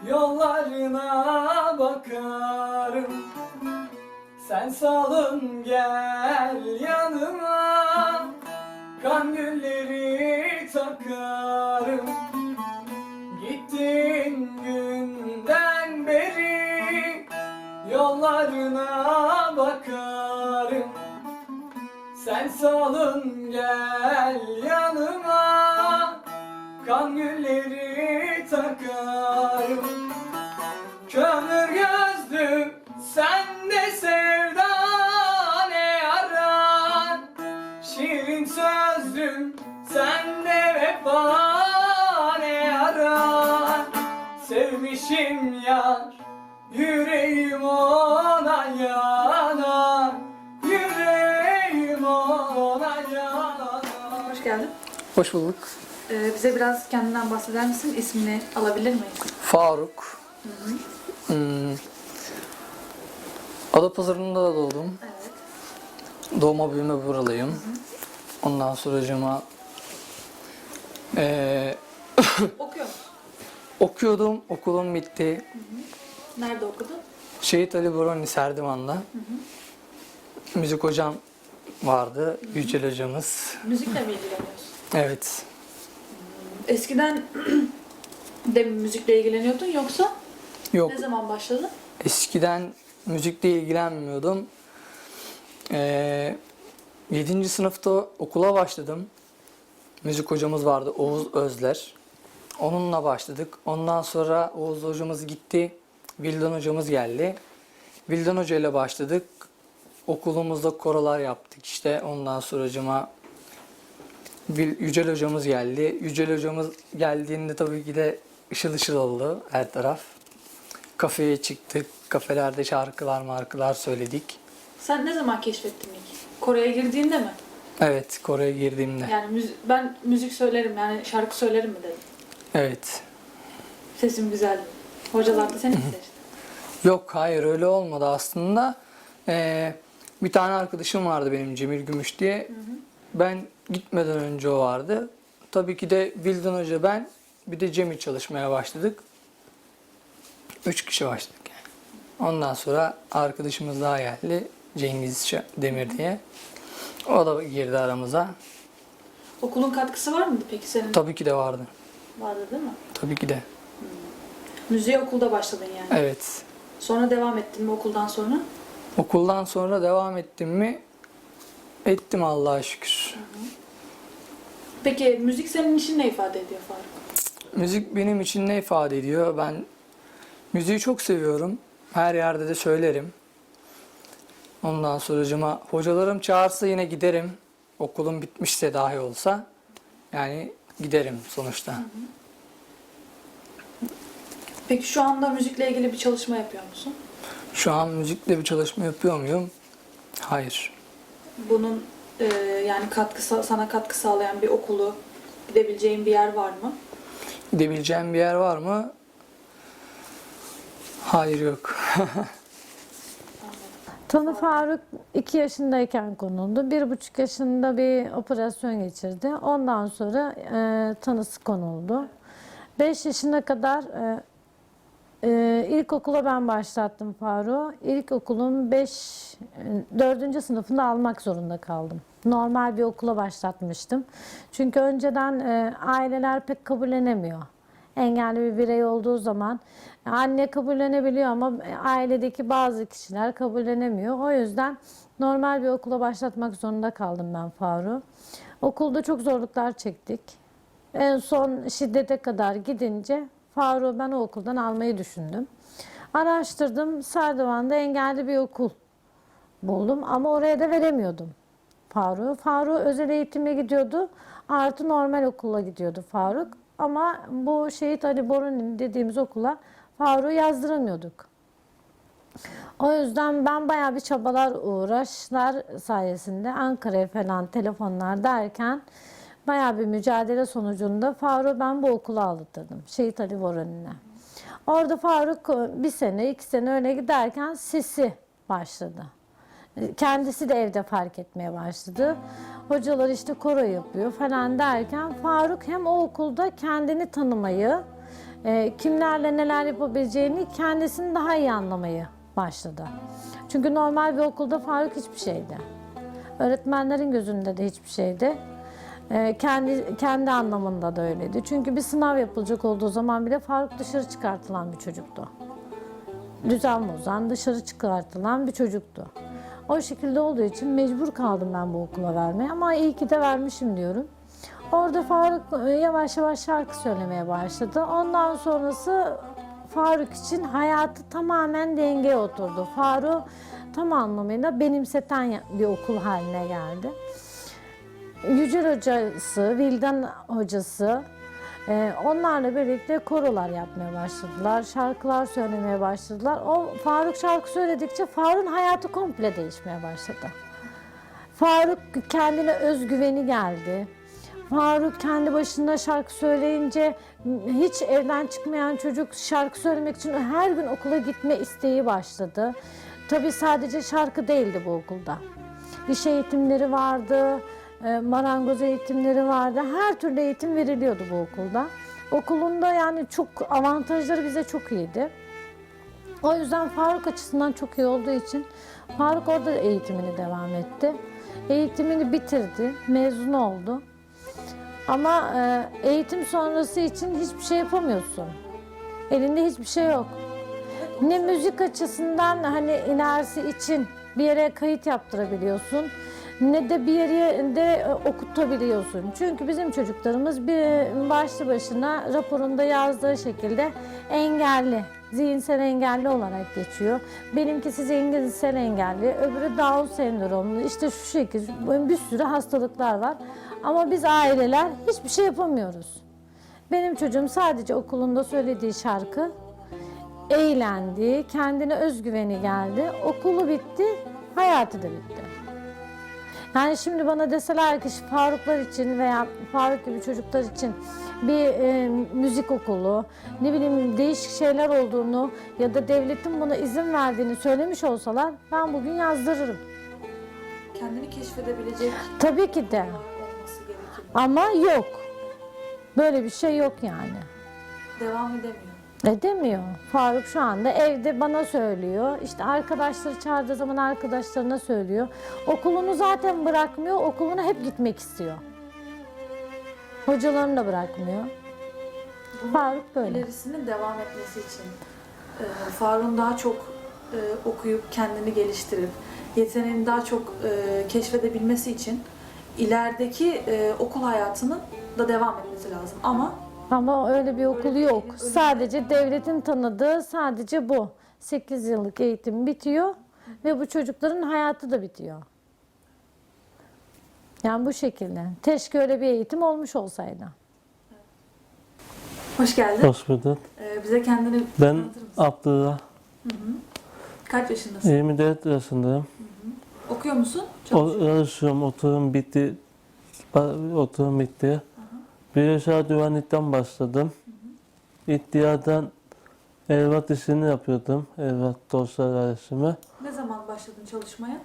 Yollarına bakarım, sen salın gel yanıma. Kandilleri takarım, gittiğin günden beri. Yollarına bakarım, sen salın gel yanıma. Kandilleri takarım. Kömür gözlüm sende sevda ne arar? Şirin sözlüm sende vefa ne arar? Sevmişim yar, yüreğim ona yanar. Yüreğim ona yanar. Hoş geldin. Hoş bulduk. Bize biraz kendinden bahseder misin? İsmini alabilir miyiz? Faruk. Adapazarı'nda da doğdum. Evet. Doğma büyüme buralıyım. Ondan sonracığıma Okuyor musun? okuyordum. Okulum bitti. Nerede okudun? Şehit Ali Boroni Serdivan'da. Müzik hocam vardı. Yücel hocamız. Müzikle mi ilgileniyorsun? Evet. Eskiden de mi müzikle ilgileniyordun yoksa Yok. ne zaman başladın? Eskiden müzikle ilgilenmiyordum. 7. sınıfta okula başladım. Müzik hocamız vardı, Oğuz Özler. Onunla başladık. Ondan sonra Oğuz hocamız gitti. Vildan hocamız geldi. Vildan Hoca ile başladık. Okulumuzda korolar yaptık işte. Ondan sonracıma Yücel hocamız geldi. Yücel hocamız geldiğinde tabii ki de ışıl ışıl oldu her taraf. Kafeye çıktık. Kafelerde markalar söyledik. Sen ne zaman keşfettin ilk? Kore'ye girdiğinde mi? Evet, Kore'ye girdiğimde. Yani ben müzik söylerim, yani şarkı söylerim mi dedim. Evet. Sesim güzel. Hocalar da seni mi seçti? Yok, hayır öyle olmadı aslında. Bir tane arkadaşım vardı benim, Cemil Gümüş diye. Ben gitmeden önce o vardı. Tabii ki de Vildan Hoca, ben, bir de Cemil çalışmaya başladık. 3 kişi başladık yani. Ondan sonra arkadaşımız daha geldi. Cengiz Demir diye. O da girdi aramıza. Okulun katkısı var mıydı peki senin? Tabii ki de vardı. Vardı değil mi? Tabii ki de. Müziğe okulda başladın yani. Evet. Sonra devam ettin mi okuldan sonra? Okuldan sonra devam ettim mi? Ettim Allah'a şükür. Peki müzik senin için ne ifade ediyor Faruk? Müzik benim için ne ifade ediyor? Ben müziği çok seviyorum. Her yerde de söylerim. Ondan sonracıma hocalarım çağırsa yine giderim. Okulum bitmişse dahi olsa. Yani giderim sonuçta. Peki şu anda müzikle ilgili bir çalışma yapıyor musun? Şu an müzikle bir çalışma yapıyor muyum? Hayır. Bunun yani sana katkı sağlayan bir okulu, gidebileceğin bir yer var mı? Gidebileceğim bir yer var mı? Hayır, yok. Tanı Faruk 2 yaşındayken konuldu. 1,5 yaşında bir operasyon geçirdi. Ondan sonra tanısı konuldu. 5 yaşına kadar ilkokula ben başlattım Faruk'u. İlkokulun 4. sınıfında almak zorunda kaldım. Normal bir okula başlatmıştım. Çünkü önceden aileler pek kabullenemiyor. Engelli bir birey olduğu zaman anne kabullenebiliyor ama ailedeki bazı kişiler kabullenemiyor. O yüzden normal bir okula başlatmak zorunda kaldım ben Faruk'u. Okulda çok zorluklar çektik. En son şiddete kadar gidince Faruk'u ben o okuldan almayı düşündüm. Araştırdım. Serdivan'da engelli bir okul buldum ama oraya da veremiyordum Faruk'u. Faruk özel eğitime gidiyordu. Artı normal okula gidiyordu Faruk. Ama bu Şehit Ali Boruni dediğimiz okula Faruk'u yazdıramıyorduk. O yüzden ben bayağı bir çabalar, uğraşlar sayesinde Ankara'ya falan telefonlar derken bayağı bir mücadele sonucunda Faruk'u ben bu okula aldırdım. Şehit Ali Boruni'ne. Orada Faruk 1 sene, 2 sene öyle giderken sesi başladı. Kendisi de evde fark etmeye başladı. Hocalar işte koro yapıyor falan derken Faruk hem o okulda kendini tanımayı, kimlerle neler yapabileceğini kendisini daha iyi anlamayı başladı. Çünkü normal bir okulda Faruk hiçbir şeydi. Öğretmenlerin gözünde de hiçbir şeydi. Kendi anlamında da öyleydi. Çünkü bir sınav yapılacak olduğu zaman bile Faruk dışarı çıkartılan bir çocuktu. Düzen bozan, dışarı çıkartılan bir çocuktu. O şekilde olduğu için mecbur kaldım ben bu okula vermeye ama iyi ki de vermişim diyorum. Orada Faruk yavaş yavaş şarkı söylemeye başladı. Ondan sonrası Faruk için hayatı tamamen dengeye oturdu. Faruk tam anlamıyla benimseten bir okul haline geldi. Yücel hocası, Vildan hocası, onlarla birlikte korolar yapmaya başladılar, şarkılar söylemeye başladılar. O Faruk şarkı söyledikçe Faruk'un hayatı komple değişmeye başladı. Faruk kendine özgüveni geldi. Faruk kendi başına şarkı söyleyince hiç evden çıkmayan çocuk şarkı söylemek için her gün okula gitme isteği başladı. Tabii sadece şarkı değildi bu okulda. Diş eğitimleri vardı, marangoz eğitimleri vardı. Her türlü eğitim veriliyordu bu okulda. Okulunda yani çok avantajları bize çok iyiydi. O yüzden Faruk açısından çok iyi olduğu için Faruk orada eğitimini devam etti. Eğitimini bitirdi, mezun oldu. Ama eğitim sonrası için hiçbir şey yapamıyorsun. Elinde hiçbir şey yok. Ne müzik açısından hani ilerisi için bir yere kayıt yaptırabiliyorsun, ne de bir yere okutabiliyorsun. Çünkü bizim çocuklarımız bir başlı başına raporunda yazdığı şekilde engelli, zihinsel engelli olarak geçiyor. Benimkisi zihinsel engelli, öbürü Down sendromlu. İşte şu şekilde bir sürü hastalıklar var. Ama biz aileler hiçbir şey yapamıyoruz. Benim çocuğum sadece okulunda söylediği şarkı, eğlendi, kendine özgüveni geldi, okulu bitti, hayatı da bitti. Yani şimdi bana deseler ki Faruklar için veya Faruk gibi çocuklar için bir müzik okulu, ne bileyim değişik şeyler olduğunu ya da devletin buna izin verdiğini söylemiş olsalar ben bugün yazdırırım. Kendini keşfedebilecek Tabii ki de. olması gerekir. Ama yok. Böyle bir şey yok yani. Devam edemiyor. Edemiyor. Faruk şu anda evde bana söylüyor. İşte arkadaşları çağırdığı zaman arkadaşlarına söylüyor. Okulunu zaten bırakmıyor. Okuluna hep gitmek istiyor. Hocalarını da bırakmıyor. Faruk böyle. İlerisinin devam etmesi için Faruk'un daha çok okuyup kendini geliştirip yeteneğini daha çok keşfedebilmesi için ilerideki okul hayatının da devam etmesi lazım. Ama öyle bir okul yok. öyle- Sadece devletin tanıdığı sadece bu. 8 yıllık eğitim bitiyor ve bu çocukların hayatı da bitiyor. Yani bu şekilde. Keşke öyle bir eğitim olmuş olsaydı. Hoş geldin. Hoş bulduk. Bize kendini Ben tanıtır mısın? Abdullah, Kaç yaşındasın? 24 yaşındayım. Okuyor musun? Çalışıyor. Çalışıyorum, oturum bitti. Oturum bitti. Bir aşağı güvenlikten başladım. İhtiyardan evlat işini yapıyordum. Evlat dosya arayışımı. Ne zaman başladın çalışmaya?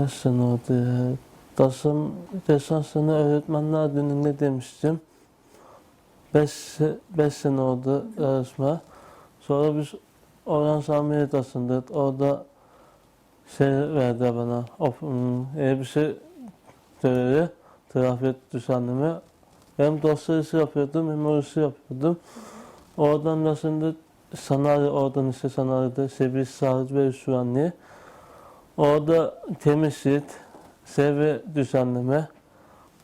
Ne sene oldu ya? Geçen sene öğretmenler gününde demiştim. 5 sene oldu yarışma. Sonra biz Orhan Sami'ye taşındık. Orada şey verdi bana, elbise görevi, trafik düzenleme. Hem dosya işi yapıyordum, hem o işi yapıyordum. Oradan taşındık, oradan işte sanayide Sebil Sağlık ve Güvenliği. Orada temizlik, seviye düzenleme,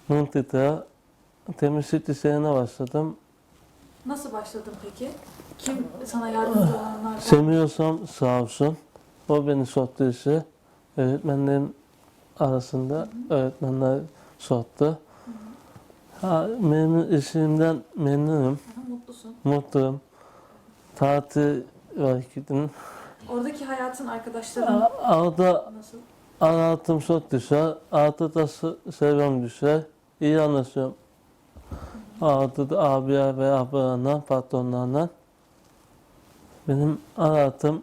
mıntıka, temizlik işlerine başladım. Nasıl başladın peki? Kim sana yardımcı olanlar? Semih sağ olsun. O beni soktu işe. Öğretmenlerin arasında öğretmenler soktu. Memnun, işimden memnunum. Mutlusun. Mutluyum. Tatil vakitinin. Oradaki hayatın, arkadaşların Orada nasıl? hayatım çok düşer. Orada da sevmem düşer. İyi anlaşıyorum. Orada da abiler ve ablalarla, patronlarla. Benim hayatım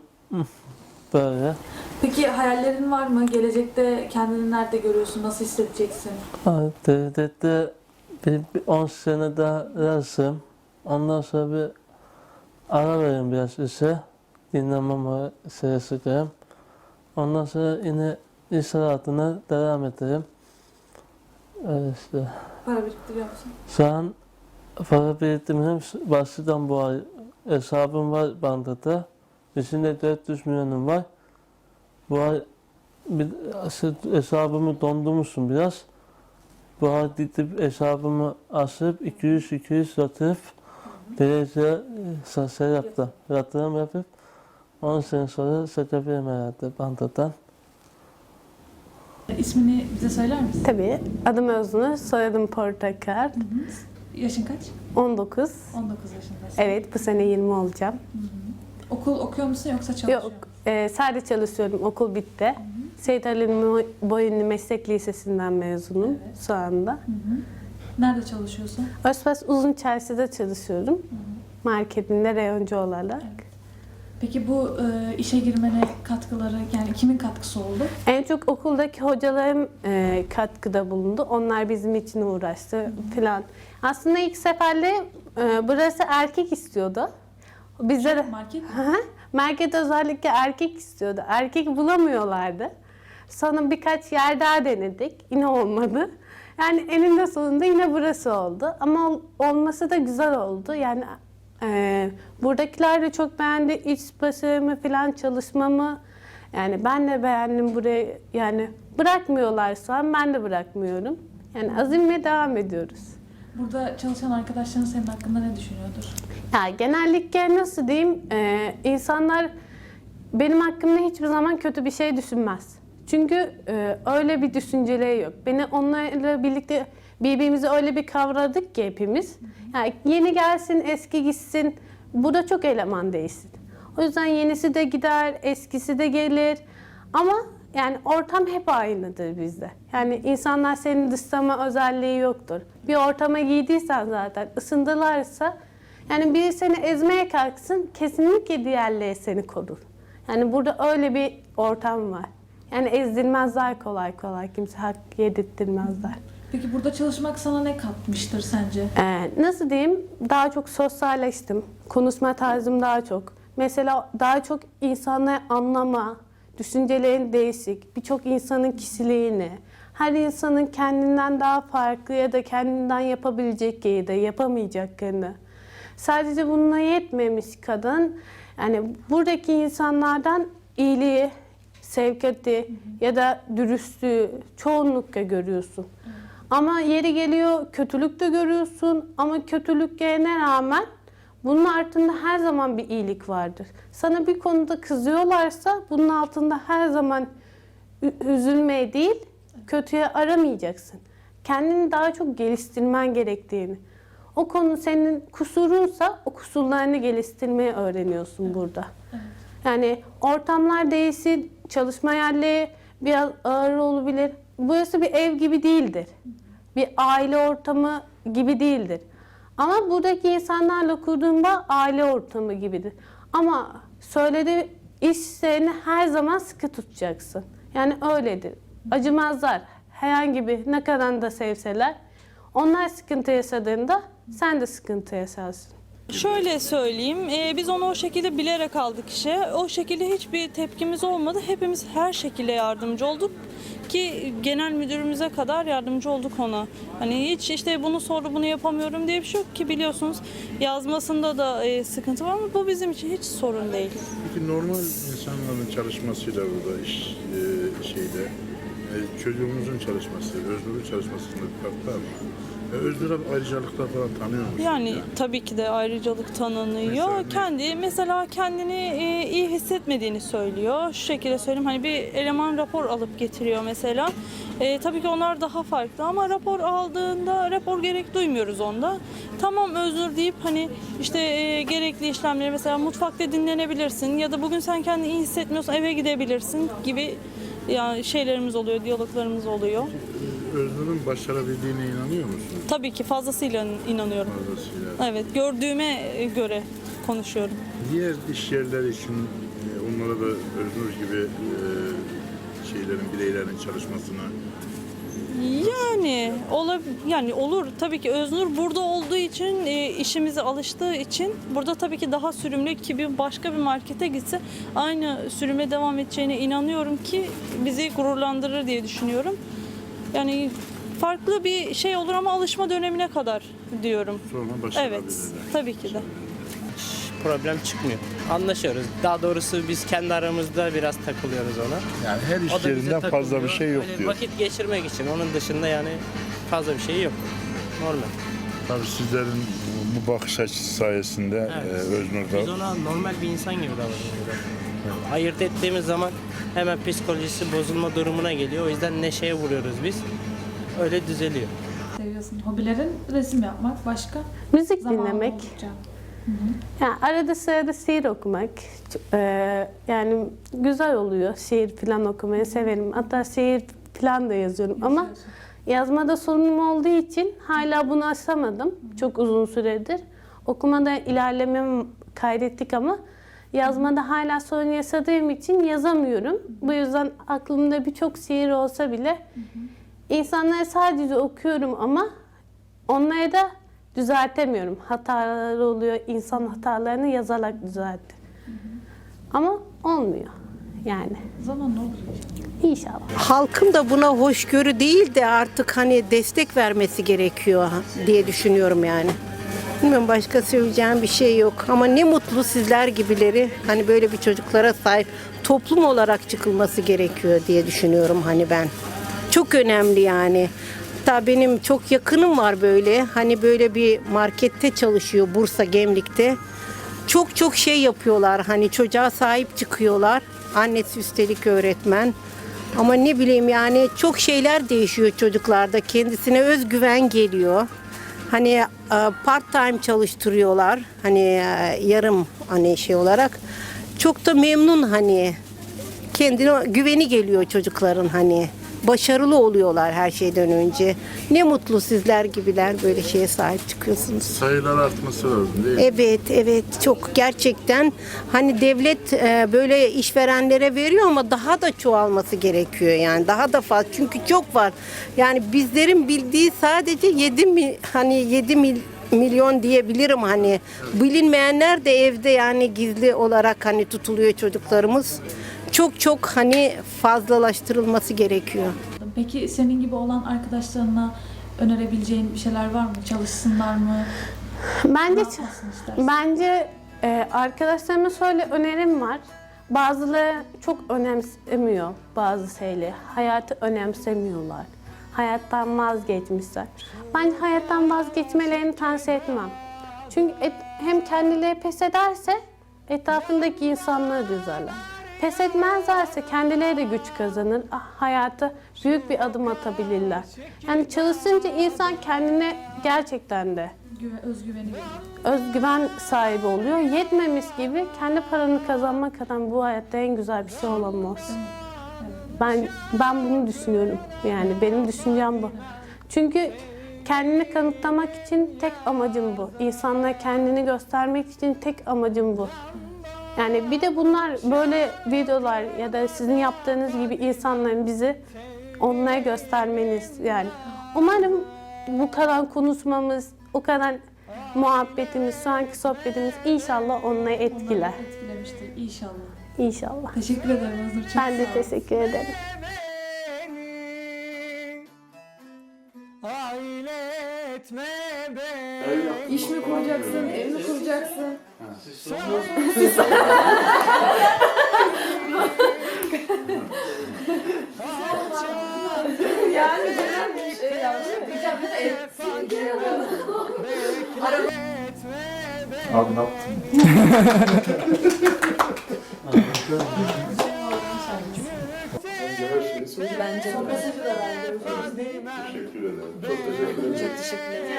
böyle. Peki hayallerin var mı? Gelecekte kendini nerede görüyorsun? Nasıl hissedeceksin? Devlette bir 10 sene daha dersim. Ondan sonra bir ara vereyim biraz işe. Dinlenmem şeye sıkayım. Ondan sonra yine iş hayatına devam edeyim. Öyle işte. Para biriktiriyor musun? Şu an para biriktirmem başladan bu ay hesabım var bankada. İçinde 400 milyonum var. Bu ay bir hesabımı dondurmuşum biraz. Bu ay gidip hesabımı açıp 200 yatırıp derece şey yaptım. Yatırım yapıp 10 sene sonra satabilirim herhalde bankadan. İsmini bize söyler misin? Tabii. Adım Öznur, soyadım Portakal. Yaşın kaç? 19. 19 yaşındasın. Evet, bu sene 20 olacağım. Okul okuyor musun yoksa çalışıyor Yok, musun? sadece çalışıyorum. Okul bitti. Seyit Ali Boyunlu Meslek Lisesi'nden mezunum şu anda. Nerede çalışıyorsun? Özbas Uzun Çarşı'da çalışıyorum. Marketinde reyoncu olarak. Peki bu işe girmene katkıları, yani kimin katkısı oldu? En çok okuldaki hocalarım katkıda bulundu. Onlar bizim için uğraştı falan. Aslında ilk seferde burası erkek istiyordu. Bizde de Market mi? market özellikle erkek istiyordu. Erkek bulamıyorlardı. Sonra birkaç yer daha denedik. Yine olmadı. Yani eninde sonunda yine burası oldu. Ama olması da güzel oldu. Yani buradakiler de çok beğendi. İç başarımı falan, çalışmamı. Yani ben de beğendim burayı. Yani bırakmıyorlar şu an. Ben de bırakmıyorum. Yani azimle devam ediyoruz. Burada çalışan arkadaşların senin hakkında ne düşünüyordur? Ya genellikle nasıl diyeyim, insanlar benim hakkımda hiçbir zaman kötü bir şey düşünmez. Çünkü öyle bir düşünceleri yok. Beni onlarla birlikte birbirimizi öyle bir kavradık ki hepimiz. Yani yeni gelsin, eski gitsin. Burada çok eleman değilsin. O yüzden yenisi de gider, eskisi de gelir. Ama yani ortam hep aynıdır bizde. Yani insanlar senin dışlama özelliği yoktur. Bir ortama giydiysen zaten ısındılarsa, yani biri seni ezmeye kalksın, kesinlikle diğerleri seni korur. Yani burada öyle bir ortam var. Yani ezdirmezler kolay kolay, kimse hak yedirttirmezler. Peki burada çalışmak sana ne katmıştır sence? Nasıl diyeyim, daha çok sosyalleştim. Konuşma tarzım daha çok. Mesela daha çok insanları anlama, düşüncelerin değişik, birçok insanın kişiliğini, her insanın kendinden daha farklı ya da kendinden yapabilecek ya da yapamayacaklarını. Sadece bununla yetmemiş kadın, yani buradaki insanlardan iyiliği, sevkati ya da dürüstlüğü çoğunlukla görüyorsun. Ama yeri geliyor kötülük de görüyorsun, ama kötülüklerine rağmen bunun altında her zaman bir iyilik vardır. Sana bir konuda kızıyorlarsa bunun altında her zaman üzülmeye değil, kötüye aramayacaksın. Kendini daha çok geliştirmen gerektiğini. O konu senin kusurunsa o kusurlarını geliştirmeyi öğreniyorsun burada. Yani ortamlar değişir, çalışma yerleri biraz ağır olabilir. Burası bir ev gibi değildir. Bir aile ortamı gibi değildir. Ama buradaki insanlarla kurduğun bağ aile ortamı gibidir. Ama söylediği işlerini her zaman sıkı tutacaksın. Yani öyledir. Acımazlar. Herhangi bir ne kadar da sevseler, onlar sıkıntı yaşadığında sen de sıkıntı yaşarsın. Şöyle söyleyeyim, biz onu o şekilde bilerek aldık işe. O şekilde hiçbir tepkimiz olmadı. Hepimiz her şekilde yardımcı olduk ki genel müdürümüze kadar yardımcı olduk ona. Hani hiç işte bunu sordu, bunu yapamıyorum diye bir şey yok ki, biliyorsunuz yazmasında da sıkıntı var ama bu bizim için hiç sorun değil. Peki normal insanların çalışmasıyla burada iş şeyde çocuğumuzun çalışması, Öznur'un çalışmasında bir fark var mı? Öznur'a ayrıcalıklar falan tanıyor musun? Yani tabii ki de ayrıcalık tanınıyor. Mesela kendini iyi hissetmediğini söylüyor. Şu şekilde söyleyeyim, hani bir eleman rapor alıp getiriyor mesela. Tabii ki onlar daha farklı ama rapor aldığında rapor gerek duymuyoruz onda. Tamam Öznur deyip hani işte gerekli işlemleri, mesela mutfakta dinlenebilirsin ya da bugün sen kendini iyi hissetmiyorsan eve gidebilirsin gibi yani şeylerimiz oluyor, diyaloglarımız oluyor. Öznur'un başarabildiğine inanıyor musun? Tabii ki fazlasıyla inanıyorum. Fazlasıyla. Evet, gördüğüme göre konuşuyorum. Diğer iş yerleri için onlara da Öznur gibi bireylerin çalışmasını Yani olur tabii ki. Öznur burada olduğu için, işimize alıştığı için burada tabii ki daha sürümlü, ki bir başka bir markete gitse aynı sürüme devam edeceğine inanıyorum ki bizi gururlandırır diye düşünüyorum. Yani farklı bir şey olur ama alışma dönemine kadar diyorum. Sonra başarabilirler. Evet, tabii ki de. Problem çıkmıyor. Anlaşıyoruz. Daha doğrusu biz kendi aramızda biraz takılıyoruz ona. Yani her O iş da bize yerinden fazla bir takılıyor. şey yok Öyle diyor. vakit geçirmek için. Onun dışında yani fazla bir şey yok. Normal. Tabii sizlerin bu bakış açısı sayesinde Evet. Öznur'da Biz ona normal bir insan gibi davranıyoruz. Ayırt ettiğimiz zaman hemen psikolojisi bozulma durumuna geliyor. O yüzden neşeye vuruyoruz biz. Öyle düzeliyor. Seviyorsun. Hobilerin resim yapmak, başka? Müzik Zamanın dinlemek. oldukça. Yani arada sırada şiir okumak. Yani güzel oluyor. Şiir falan okumayı severim. Hatta şiir falan da yazıyorum ama yazmada sorunum olduğu için hala bunu aşamadım. Çok uzun süredir. Okumada ilerlememi kaydettik ama yazmada hala sorun yaşadığım için yazamıyorum. Bu yüzden aklımda birçok şiir olsa bile insanları sadece okuyorum ama onları da düzeltemiyorum. Hatalar oluyor. İnsan hatalarını yazarak düzeltti. Ama olmuyor yani. Zamanla olur. İnşallah. Halkın da buna hoşgörü değil de artık hani destek vermesi gerekiyor diye düşünüyorum yani. Bilmiyorum, başka söyleyeceğim bir şey yok. Ama ne mutlu sizler gibileri hani böyle bir çocuklara sahip toplum olarak çıkılması gerekiyor diye düşünüyorum hani ben. Çok önemli yani. Hatta benim çok yakınım var böyle. Hani böyle bir markette çalışıyor Bursa Gemlik'te. Çok şey yapıyorlar. Hani çocuğa sahip çıkıyorlar. Annesi üstelik öğretmen. Ama ne bileyim yani çok şeyler değişiyor çocuklarda. Kendisine özgüven geliyor. Hani part time çalıştırıyorlar. Hani yarım hani şey olarak. Çok da memnun hani. Kendine güveni geliyor çocukların hani. Başarılı oluyorlar her şeyden önce. Ne mutlu sizler gibiler böyle şeye sahip çıkıyorsunuz. sayılar artması lazım değil mi? Evet çok gerçekten hani devlet böyle işverenlere veriyor ama daha da çoğalması gerekiyor yani daha da fazla çünkü çok var. Yani bizlerin bildiği sadece 7 milyon diyebilirim hani bilinmeyenler de evde yani gizli olarak hani tutuluyor çocuklarımız. Çok hani fazlalaştırılması gerekiyor. Peki senin gibi olan arkadaşlarına önerebileceğin bir şeyler var mı? Çalışsınlar mı? Ne yapmasını istersin? Bence arkadaşlarıma şöyle önerim var. Bazıları çok önemsemiyor bazı şeyleri. Hayatı önemsemiyorlar. Hayattan vazgeçmişler. Ben hayattan vazgeçmelerini tavsiye etmem. Çünkü hem kendileri pes ederse etrafındaki insanları düzerler. Pes etmezlerse kendileri de güç kazanır, hayata büyük bir adım atabilirler. Yani çalışınca insan kendine gerçekten de Özgüveni geliyor. özgüven sahibi oluyor. Yetmemiş gibi kendi paranı kazanmak kadar bu hayatta en güzel bir şey olamaz. Ben bunu düşünüyorum. Yani benim düşüncem bu. Çünkü kendini kanıtlamak için tek amacım bu. İnsanlara kendini göstermek için tek amacım bu. Yani bir de bunlar böyle videolar ya da sizin yaptığınız gibi insanların bizi onlara göstermeniz yani. Umarım bu kadar konuşmamız, o kadar muhabbetimiz, şu anki sohbetimiz inşallah onları etkiler. Etkilemiştir inşallah. İnşallah. Teşekkür ederim Öznur. Çok Ben de sağ ol. teşekkür ederim. Aile etme beni. İş mi kuracaksın, ev mi kuracaksın? Abi ne yaptın? Bence çok Teşekkür ederim. Çok teşekkür ederim.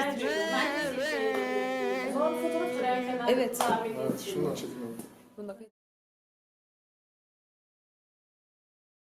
Evet. Şunu çekin. Bunda